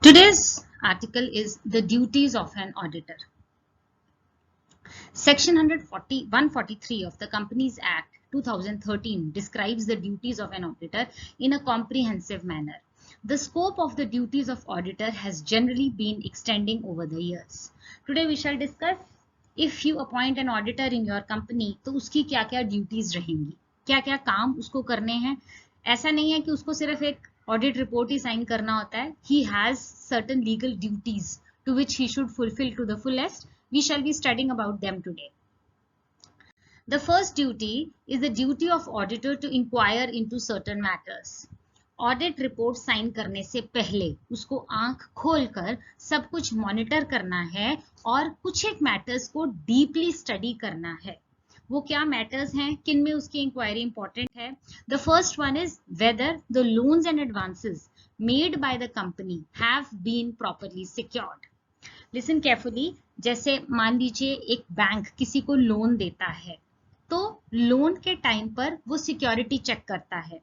Today's article is the duties of an auditor. Section 143 of the Companies Act 2013 describes the duties of an auditor in a comprehensive manner. The scope of the duties of auditor has generally been extending over the years. Today we shall discuss if you appoint an auditor in your company तो उसकी क्या-क्या duties रहेंगी, क्या-क्या काम उसको करने हैं. ऐसा नहीं है कि उसको सिर्फ एक ऑडिट रिपोर्ट ही साइन करना होता है. He has certain legal duties to which he should fulfill to the fullest. We shall be studying about them today. The first duty is the duty of auditor to inquire into certain matters. Audit report sign करने से पहले उसको आंख खोलकर सब कुछ monitor करना है और कुछ एक मैटर्स को डीपली स्टडी करना है. वो क्या मैटर्स हैं, किन में उसकी इंक्वायरी इंपॉर्टेंट है. The first one is whether the loans and advances made by the company have been properly secured. Listen carefully. जैसे मान लीजिए एक बैंक किसी को लोन देता है तो लोन के टाइम पर वो सिक्योरिटी चेक करता है.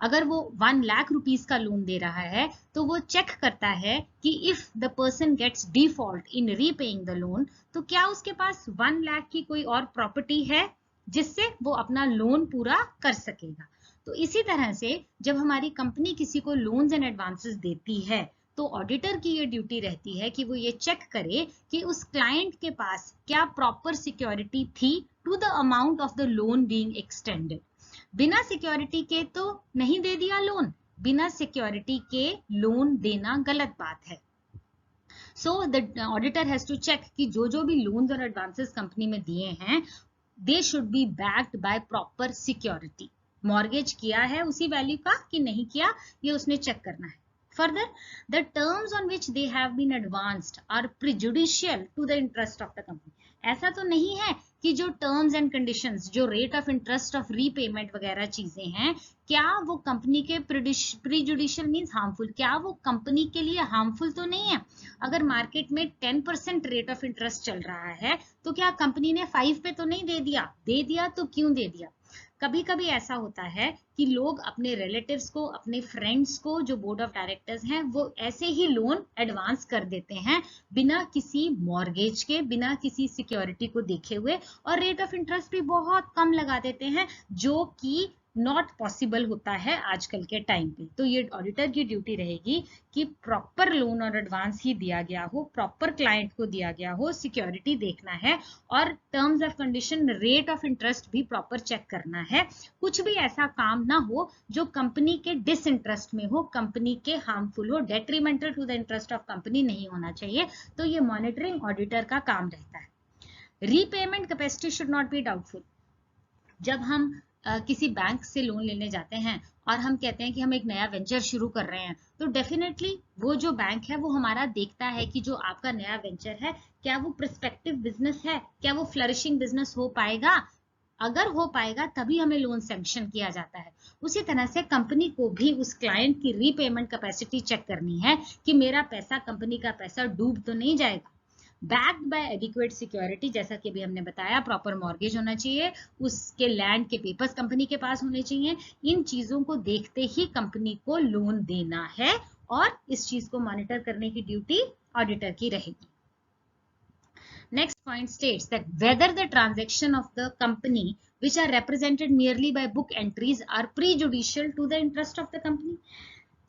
अगर वो 1 लाख रुपीस का लोन दे रहा है तो वो चेक करता है कि if the person gets default in repaying the loan तो क्या उसके पास 1 लाख की कोई और प्रॉपर्टी है जिससे वो अपना लोन पूरा कर सकेगा. तो इसी तरह से जब हमारी कंपनी किसी को लोन्स एंड एडवांसेस देती है तो ऑडिटर की ये ड्यूटी रहती है कि वो ये चेक करे कि उस क्लाइंट के पास क्या प्रॉपर सिक्योरिटी थी to the amount of the loan being extended. बिना सिक्योरिटी के तो नहीं दे दिया लोन. बिना सिक्योरिटी के लोन देना गलत बात है. So the auditor has to check कि जो भी लोन्स और एडवांसेस कंपनी में दिए हैं they should be backed by proper security. Mortgage किया है उसी वैल्यू का कि नहीं किया, ये उसने चेक करना है. Further, the terms on which they have been advanced are prejudicial to the interest of the company. ऐसा तो नहीं है कि जो टर्म्स एंड कंडीशंस, जो rate of interest of repayment वगैरह चीजें हैं, क्या वो कंपनी के प्रीजुडिशियल मींस हार्मफुल, क्या वो कंपनी के लिए हार्मफुल तो नहीं है. अगर मार्केट में 10% रेट ऑफ इंटरेस्ट चल रहा है तो क्या कंपनी ने 5 पे तो नहीं दे दिया तो क्यों दे दिया. कभी कभी ऐसा होता है कि लोग अपने रिलेटिव्स को, अपने फ्रेंड्स को, जो बोर्ड ऑफ डायरेक्टर्स हैं, वो ऐसे ही लोन एडवांस कर देते हैं बिना किसी मॉर्गेज के, बिना किसी सिक्योरिटी को देखे हुए, और रेट ऑफ इंटरेस्ट भी बहुत कम लगा देते हैं जो कि नॉट पॉसिबल होता है आजकल के टाइम पे. तो ये ऑडिटर की ड्यूटी रहेगी कि प्रॉपर लोन और एडवांस ही दिया गया हो, प्रॉपर क्लाइंट को दिया गया हो, सिक्योरिटी देखना है और terms of condition, rate of interest भी प्रॉपर चेक करना है. कुछ भी ऐसा काम ना हो जो कंपनी के डिसइंटरेस्ट में हो, कंपनी के हार्मफुल हो, detrimental to the interest of company नहीं होना चाहिए. तो ये मॉनिटरिंग ऑडिटर का काम रहता है. Repayment capacity should not be doubtful. जब हम किसी बैंक से लोन लेने जाते हैं और हम कहते हैं कि हम एक नया वेंचर शुरू कर रहे हैं तो डेफिनेटली वो जो बैंक है वो हमारा देखता है कि जो आपका नया वेंचर है क्या वो प्रोस्पेक्टिव बिजनेस है, क्या वो फ्लरिशिंग बिजनेस हो पाएगा. अगर हो पाएगा तभी हमें लोन सैंक्शन किया जाता है. उसी तरह से कंपनी को भी उस क्लाइंट की रीपेमेंट कैपेसिटी चेक करनी है कि मेरा पैसा, कंपनी का पैसा डूब तो नहीं जाएगा. बैक्ड बाय एडिक्वेट सिक्योरिटी, जैसा कि अभी हमने बताया, प्रॉपर मॉर्गेज होना चाहिए, उसके लैंड के पेपर्स कंपनी के पास होने चाहिए. इन चीजों को देखते ही कंपनी को लोन देना है और इस चीज को मॉनिटर करने की ड्यूटी ऑडिटर की रहेगी. Next point states that whether the transaction of the company which are represented merely by book entries are prejudicial to the interest of the company.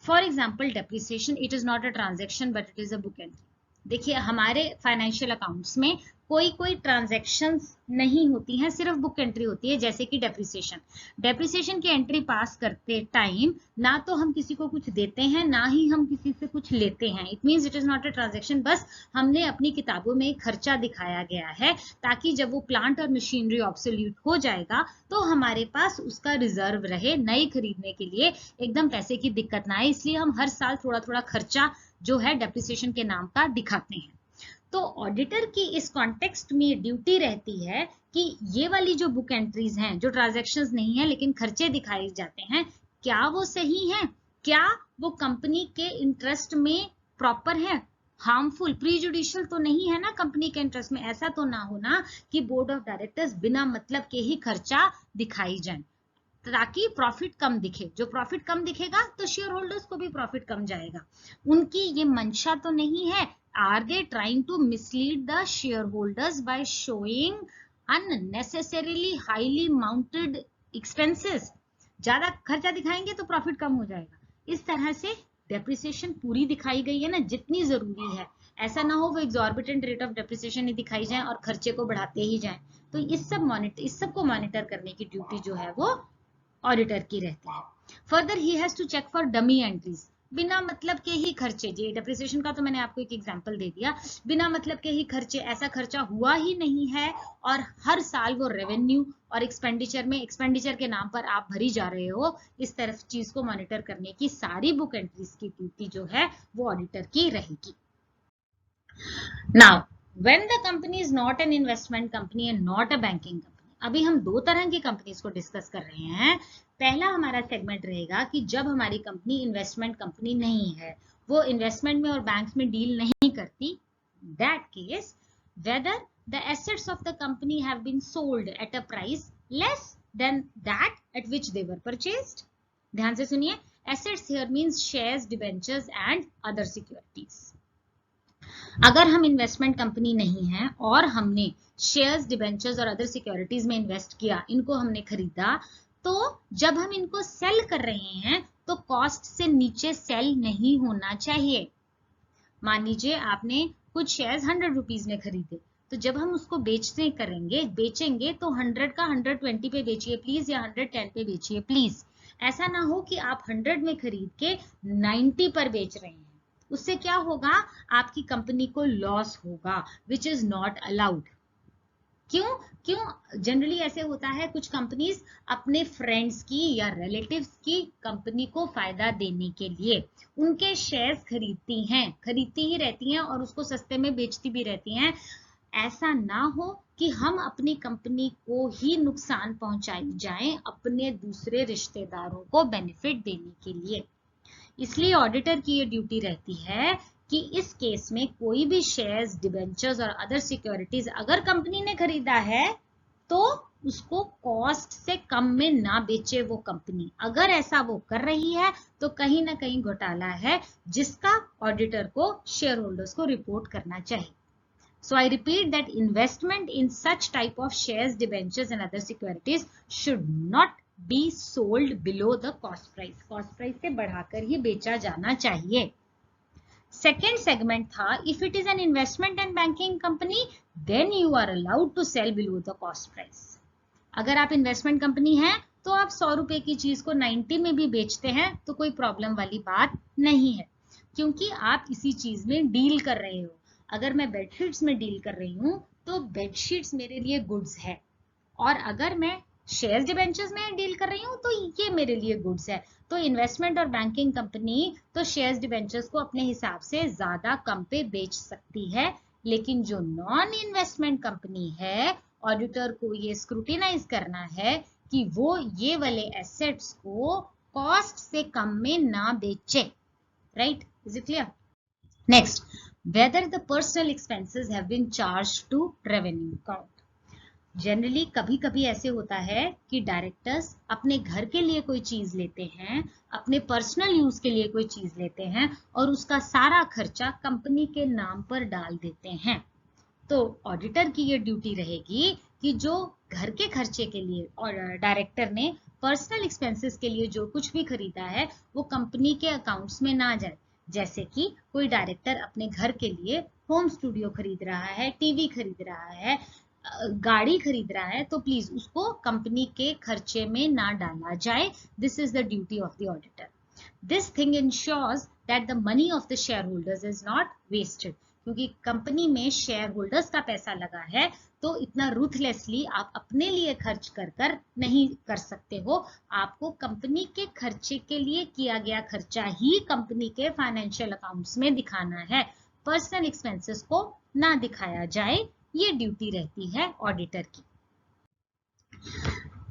For example, depreciation, it is not a transaction but it is a book entry. देखिए हमारे financial accounts में कोई transactions नहीं होती हैं, सिर्फ book entry होती है. जैसे कि डेप्रिसिएशन की एंट्री पास करते टाइम ना तो हम किसी को कुछ देते हैं ना ही हम किसी से कुछ लेते हैं. It means it is not a transaction. बस हमने अपनी किताबों में खर्चा दिखाया गया है ताकि जब वो प्लांट और मशीनरी ऑब्सोल्यूट हो जाएगा तो हमारे पास उसका रिजर्व रहे नई खरीदने के लिए, एकदम पैसे की दिक्कत ना आए. इसलिए हम हर साल थोड़ा थोड़ा खर्चा जो है डेप्रिसिएशन के नाम का दिखाते हैं. तो ऑडिटर की इस कॉन्टेक्स्ट में ड्यूटी रहती है कि ये वाली जो बुक एंट्रीज हैं, जो ट्रांजैक्शंस नहीं है लेकिन खर्चे दिखाए जाते हैं, क्या वो सही हैं, क्या वो कंपनी के इंटरेस्ट में प्रॉपर है, हार्मफुल, प्रीजुडिशियल तो नहीं है ना कंपनी के इंटरेस्ट में. ऐसा तो ना हो ना कि बोर्ड ऑफ डायरेक्टर्स बिना मतलब के ही खर्चा दिखाई जाए. ताकि प्रॉफिट कम दिखे। जो प्रॉफिट कम दिखेगा तो शेयर होल्डर्स को भी प्रॉफिट कम जाएगा। उनकी ये मंशा तो नहीं है। Are they trying to mislead the share holders by showing unnecessarily highly mounted expenses? ज्यादा खर्चा दिखाएंगे तो प्रॉफिट कम हो जाएगा। इस तरह से डेप्रिसिएशन पूरी दिखाई गई है ना, जितनी जरूरी है। ऐसा ना हो वो एग्जॉर्बिटेंट रेट ऑफ डेप्रिसिएशन ही दिखाई जाए और खर्चे को बढ़ाते ही जाएं। तो इस सब को मॉनिटर करने की ड्यूटी जो है वो ऑडिटर की रहती है। Further he has to check for dummy entries. बिना मतलब के ही खर्चे, जी डेप्रिसिएशन का तो मैंने आपको एक एग्जांपल दे दिया। बिना मतलब के ही खर्चे, ऐसा खर्चा हुआ ही नहीं है और हर साल वो रेवेन्यू और एक्सपेंडिचर के नाम पर आप भरी जा रहे हो, इस तरफ चीज को मॉनिटर करने की सारी बुक एंट्रीज की ड्यूटी जो है वो ऑडिटर की रहेगी। Now when the company is not an investment company and not a banking company, अभी हम दो तरह की कंपनीज को डिस्कस कर रहे हैं। पहला हमारा सेगमेंट रहेगा कि जब हमारी कंपनी इन्वेस्टमेंट कंपनी नहीं है, वो इन्वेस्टमेंट में और बैंक्स में डील नहीं करती। That case whether the assets of the company have been sold at a price less than that at which they were purchased. ध्यान से सुनिए, assets here means shares, debentures and other securities. अगर हम investment company नहीं है और हमने shares, debentures और अदर सिक्योरिटीज में इन्वेस्ट किया, इनको हमने खरीदा, तो जब हम इनको सेल कर रहे हैं तो कॉस्ट से नीचे सेल नहीं होना चाहिए। मान लीजिए आपने कुछ शेयर्स 100 रुपीज में खरीदे, तो जब हम उसको बेचेंगे तो 100 का 120 पे बेचिए प्लीज, या 110 पे बेचिए प्लीज। ऐसा ना हो कि आप 100 में खरीद के 90 पर बेच रहे हैं। उससे क्या होगा, आपकी कंपनी को लॉस होगा, विच इज नॉट अलाउड। क्यों जनरली ऐसे होता है, कुछ कंपनीज अपने फ्रेंड्स की या रिलेटिव्स की कंपनी को फायदा देने के लिए उनके शेयर्स खरीदती ही रहती हैं और उसको सस्ते में बेचती भी रहती हैं। ऐसा ना हो कि हम अपनी कंपनी को ही नुकसान पहुंचाई जाएं अपने दूसरे रिश्तेदारों को बेनिफिट देने के लिए। इसलिए ऑडिटर की ये ड्यूटी रहती है कि इस केस में कोई भी शेयर्स, डिबेंचर्स और अदर सिक्योरिटीज अगर कंपनी ने खरीदा है तो उसको कॉस्ट से कम में ना बेचे वो कंपनी। अगर ऐसा वो कर रही है तो कहीं ना कहीं घोटाला है, जिसका ऑडिटर को शेयर होल्डर्स को रिपोर्ट करना चाहिए। So I repeat that investment in such type of shares, debentures and other securities should not be sold below the cost price. Cost price से बढ़ाकर ही बेचा जाना चाहिए। Second segment था, if it is an investment and banking company, then you are allowed to sell below the cost price. अगर आप investment company हैं तो आप 100 रुपए की चीज को 90 में भी बेचते हैं तो कोई प्रॉब्लम वाली बात नहीं है, क्योंकि आप इसी चीज में डील कर रहे हो। अगर मैं बेडशीट्स में डील कर रही हूँ तो बेडशीट्स मेरे लिए गुड्स है, और अगर मैं शेयर्स, डिबेंचर्स में डील कर रही हूँ तो ये मेरे लिए गुड्स है। तो इन्वेस्टमेंट और बैंकिंग कंपनी तो शेयर्स, डिबेंचर्स को अपने हिसाब से ज्यादा कम पे बेच सकती है, लेकिन जो नॉन इन्वेस्टमेंट कंपनी है, ऑडिटर को ये स्क्रूटिनाइज करना है कि वो ये वाले एसेट्स को कॉस्ट से कम में ना बेचे। Right, is it clear? Next, whether the personal expenses have been charged to revenue account. Generally कभी कभी ऐसे होता है कि डायरेक्टर्स अपने घर के लिए कोई चीज लेते हैं, अपने पर्सनल यूज के लिए कोई चीज लेते हैं और उसका सारा खर्चा कंपनी के नाम पर डाल देते हैं। तो ऑडिटर की ये ड्यूटी रहेगी कि जो घर के खर्चे के लिए और डायरेक्टर ने पर्सनल एक्सपेंसेस के लिए जो कुछ भी खरीदा है वो कंपनी के अकाउंट्स में ना जाए। जैसे कि कोई डायरेक्टर अपने घर के लिए होम स्टूडियो खरीद रहा है, टीवी खरीद रहा है, गाड़ी खरीद रहा है, तो प्लीज उसको कंपनी के खर्चे में ना डाला जाए। This is the duty of the auditor. This thing ensures that the money of the share holders is not wasted, क्योंकि कंपनी में शेयर होल्डर्स का पैसा लगा है तो इतना रूथलेसली आप अपने लिए खर्च कर नहीं कर सकते हो। आपको कंपनी के खर्चे के लिए किया गया खर्चा ही कंपनी के फाइनेंशियल अकाउंट्स में दिखाना है, पर्सनल एक्सपेंसेस को ना दिखाया जाए। ये ड्यूटी रहती है ऑडिटर की।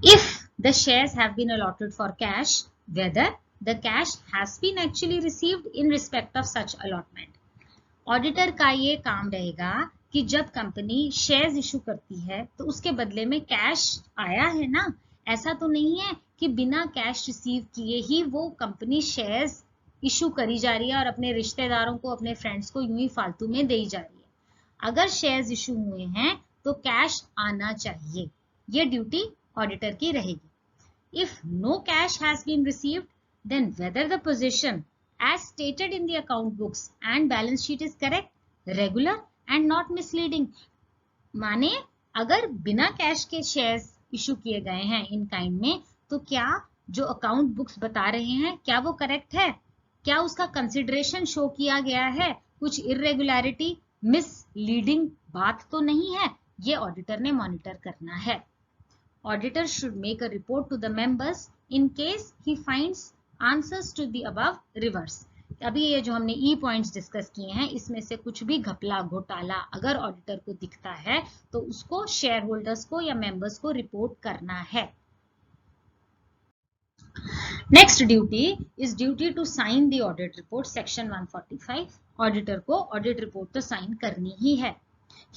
If the shares have been allotted for cash, whether the cash has been actually received in respect of such allotment. Auditor का ये काम रहेगा कि जब कंपनी शेयर्स इशू करती है तो उसके बदले में कैश आया है ना, ऐसा तो नहीं है कि बिना कैश रिसीव किए ही वो कंपनी शेयर्स इशू करी जा रही है और अपने रिश्तेदारों को, अपने फ्रेंड्स को यूं ही फालतू में दे जा रही है। अगर शेयर्स इशू हुए हैं तो कैश आना चाहिए, ये ड्यूटी ऑडिटर की रहेगी। If no cash has been received, then whether the position as stated in the account books and balance sheet is correct, regular and not misleading। माने अगर बिना कैश के शेयर्स इशू किए गए हैं इन काइंड में, तो क्या जो अकाउंट बुक्स बता रहे हैं क्या वो करेक्ट है, क्या उसका कंसिडरेशन शो किया गया है, कुछ इरेगुलरिटी, मिसलीडिंग बात तो नहीं है, ये ऑडिटर ने मॉनिटर करना है। Auditor should make a report to the members in case he finds answers to the above reverse। अभी ये जो हमने ई पॉइंट्स डिस्कस किए हैं, इसमें से कुछ भी घपला घोटाला अगर ऑडिटर को दिखता है तो उसको शेयर होल्डर्स को या मेंबर्स को रिपोर्ट करना है। Next duty is duty to sign the audit report, section 145। Auditor को ऑडिट रिपोर्ट तो साइन करनी ही है।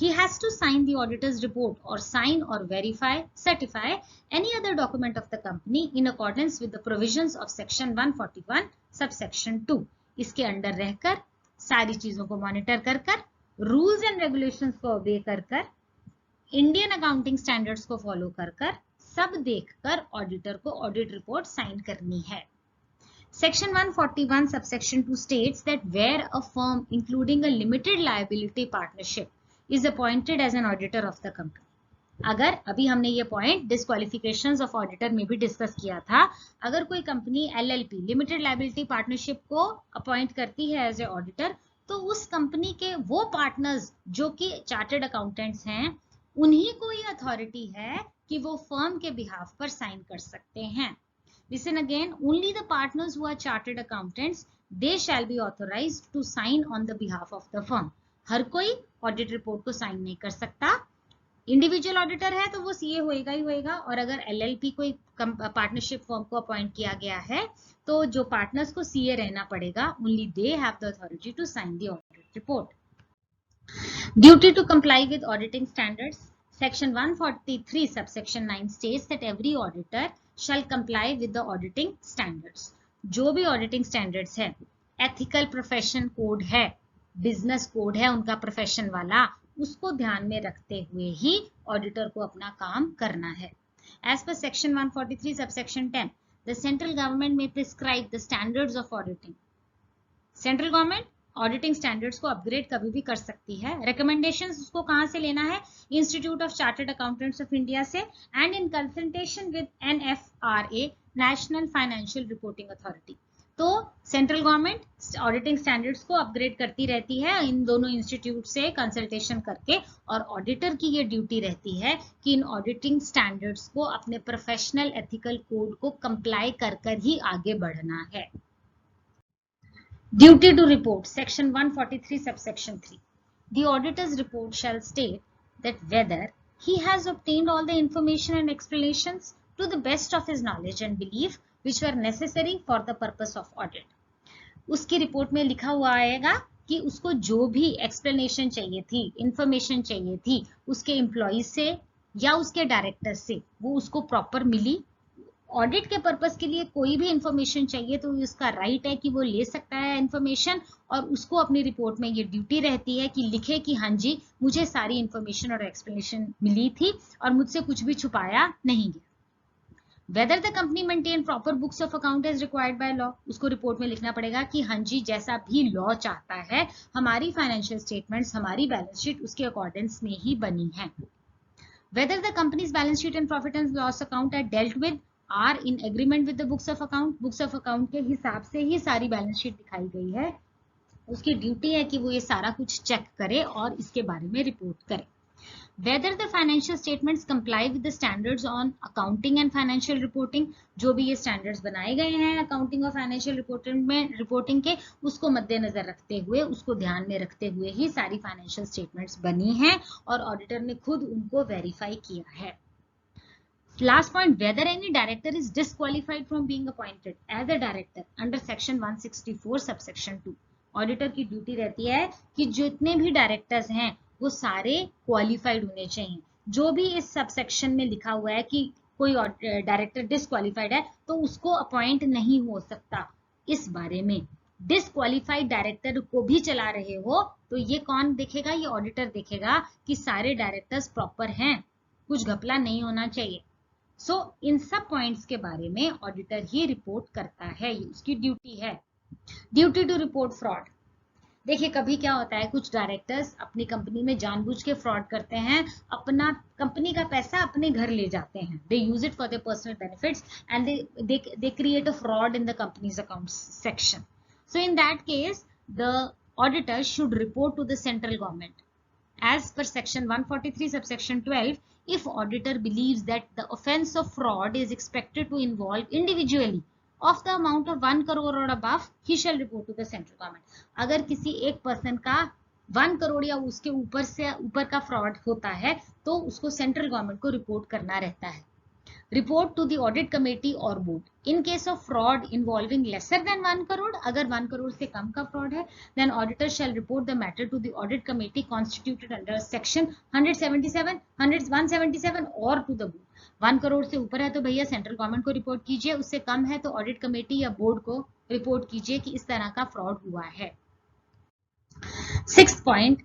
He has to sign the auditor's report or sign or verify, certify any other document of the company in accordance with the provisions of section 141 subsection 2। इसके under रहकर सारी चीजों को मॉनिटर कर कर, रूल्स एंड रेगुलेशंस को ओबे कर कर, इंडियन अकाउंटिंग स्टैंडर्ड्स को फॉलो कर कर, सब देखकर ऑडिटर को ऑडिट रिपोर्ट साइन करनी है। Section 141 subsection 2 states that where a firm including a limited liability partnership is appointed as an auditor of the company। अगर अभी हमने ये पॉइंट डिस्क्वालिफिकेशंस ऑफ ऑडिटर में भी डिस्कस किया था, अगर कोई company LLP limited liability partnership को अपॉइंट करती है एज ए ऑडिटर, तो उस कंपनी के वो पार्टनर्स जो कि चार्टर्ड अकाउंटेंट्स हैं, उन्हीं को ये अथॉरिटी है कि वो फर्म के बिहाफ पर साइन कर सकते हैं। Listen again, only the partners who are chartered accountants, they shall be authorized to sign on the behalf of the firm। हर कोई ऑडिट रिपोर्ट को साइन नहीं कर सकता। इंडिविजुअल ऑडिटर है तो वो सीए होएगा ही होएगा, और अगर एलएलपी कोई पार्टनरशिप फर्म को अपॉइंट किया गया है तो जो पार्टनर्स को सीए रहना पड़ेगा, only they have the authority to sign the audit report. Duty to comply with auditing standards, section 143 subsection 9 states that every auditor shall comply with the auditing standards। जो भी ऑडिटिंग स्टैंडर्ड्स है, ethical profession code है, business code है उनका profession वाला, उसको ध्यान में रखते हुए ही ऑडिटर को अपना काम करना है। As per section 143 subsection 10, the central government may prescribe the standards of auditing. Central government auditing standards को अपग्रेड कभी भी कर सकती है। रिकमेंडेशंस उसको कहां से लेना है? Institute of chartered accountants of India से, and in consultation with NFRA, national financial reporting authority. तो सेंट्रल गवर्नमेंट ऑडिटिंग स्टैंडर्ड्स को अपग्रेड करती रहती है इन दोनों इंस्टीट्यूट से कंसल्टेशन करके, और ऑडिटर की ये ड्यूटी रहती है कि इन ऑडिटिंग स्टैंडर्ड्स को अपने प्रोफेशनल एथिकल कोड को कंप्लाई कर कर ही आगे बढ़ना है। Duty to report, section 143 subsection 3, the auditor's report shall state that whether he has obtained all the information and explanations to the best of his knowledge and belief which were necessary for the purpose of audit। उसकी report में लिखा हुआ आएगा कि उसको जो भी explanation चाहिए थी, इंफॉर्मेशन चाहिए थी, उसके एम्प्लॉइज से या उसके डायरेक्टर से, वो उसको प्रॉपर मिली। ऑडिट के पर्पस के लिए कोई भी इंफॉर्मेशन चाहिए तो उसका राइट है कि वो ले सकता है इंफॉर्मेशन, और उसको अपनी रिपोर्ट में ये ड्यूटी रहती है कि लिखे कि हाँ जी, मुझे सारी इंफॉर्मेशन और एक्सप्लेनेशन मिली थी और मुझसे कुछ भी छुपाया नहीं गया। Whether the company maintain proper books of account as required by law, उसको रिपोर्ट में लिखना पड़ेगा कि हाँ जी, जैसा भी लॉ चाहता है हमारी फाइनेंशियल स्टेटमेंट्स, हमारी बैलेंस शीट उसके अकॉर्डेंस में ही बनी है। Whether the company's balance sheet and profit and loss account are dealt with are in agreement with the books of account, books of account के हिसाब से ही सारी बैलेंस शीट दिखाई गई है, उसकी ड्यूटी है कि वो ये सारा कुछ चेक करे और इसके बारे में रिपोर्ट करे। Whether the financial statements comply with the standards on accounting and financial reporting, जो भी ये स्टैंडर्ड्स बनाए गए हैं अकाउंटिंग और फाइनेंशियल रिपोर्टिंग के, उसको मद्देनजर रखते हुए, उसको ध्यान में रखते हुए ही सारी फाइनेंशियल स्टेटमेंट्स बनी हैं और ऑडिटर ने खुद उनको वेरीफाई किया है। Last point, whether any director is disqualified from being appointed as a director under section 164 subsection 2, auditor की ड्यूटी रहती है कि जितने भी डायरेक्टर्स हैं वो सारे क्वालिफाइड होने चाहिए। जो भी इस सबसेक्शन में लिखा हुआ है कि कोई डायरेक्टर डिसक्वालिफाइड है तो उसको अपॉइंट नहीं हो सकता। इस बारे में डिसक्वालिफाइड डायरेक्टर को भी चला रहे हो तो ये कौन देखेगा? ये ऑडिटर देखेगा कि सारे डायरेक्टर्स प्रॉपर हैं, कुछ घपला नहीं होना चाहिए। सो इन सब पॉइंट्स के बारे में ऑडिटर ही रिपोर्ट करता है, उसकी ड्यूटी है। Duty to report fraud. देखिए कभी क्या होता है, कुछ डायरेक्टर्स अपनी कंपनी में जानबूझ के फ्रॉड करते हैं, अपना कंपनी का पैसा अपने घर ले जाते हैं, they use it for their personal benefits and they create a fraud in the companies accounts section. So in that case the auditor should report to the central government as per section 143 subsection 12 if auditor believes that the offence of fraud is expected to involve individually of the amount of 1 crore or above he shall report to the central government। अगर किसी एक person का 1 करोड़ या उसके ऊपर से ऊपर का फ्रॉड होता है तो उसको सेंट्रल गवर्नमेंट को रिपोर्ट करना रहता है। Report to the audit committee और board in case of fraud involving lesser than 1 crore, अगर 1 करोड़ से कम का फ्रॉड है then auditor shall report the matter to the audit committee constituted under section 177 177 और टू द बोर्ड। 1 करोड़ से ऊपर है तो भैया सेंट्रल गवर्नमेंट को रिपोर्ट कीजिए, उससे कम है तो ऑडिट कमेटी या बोर्ड को रिपोर्ट कीजिए कि इस तरह का फ्रॉड हुआ है। 6th point,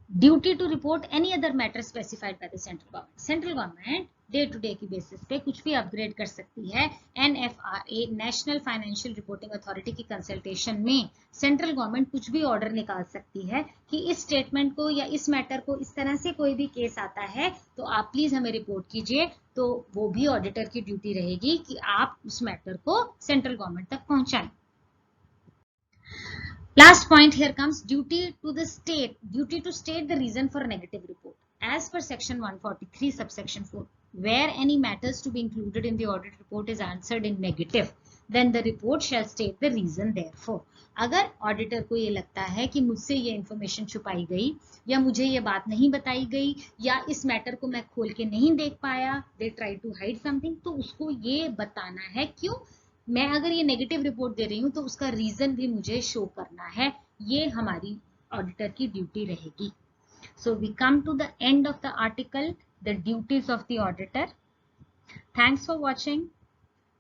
duty to report any other matter specified by the central government. Central government day to day की बेसिस पे कुछ भी अपग्रेड कर सकती है। NFRA national financial reporting authority की कंसल्टेशन में सेंट्रल गवर्नमेंट कुछ भी ऑर्डर निकाल सकती है कि इस स्टेटमेंट को या इस मैटर को इस तरह से कोई भी केस आता है तो आप प्लीज हमें रिपोर्ट कीजिए, तो वो भी ऑडिटर की ड्यूटी रहेगी कि आप उस मैटर को सेंट्रल गवर्नमेंट तक पहुंचाएं। Last point here comes duty to state the reason for negative report. As per section 143 subsection 4, where any matters to be included in the audit report is answered in negative, then the report shall state the reason therefor. अगर auditor को ये लगता है कि मुझसे ये information छुपाई गई या मुझे ये बात नहीं बताई गई या इस मैटर को मैं खोल के नहीं देख पाया, they try to hide something, तो उसको ये बताना है क्यों मैं अगर ये नेगेटिव रिपोर्ट दे रही हूं तो उसका रीजन भी मुझे शो करना है, ये हमारी ऑडिटर की ड्यूटी रहेगी। So we come to the end of the article, the duties of the auditor. Thanks for watching.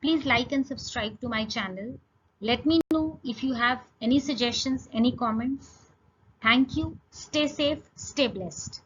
Please like and subscribe to my channel. Let me know if you have any suggestions, any comments. Thank you. Stay safe, stay blessed.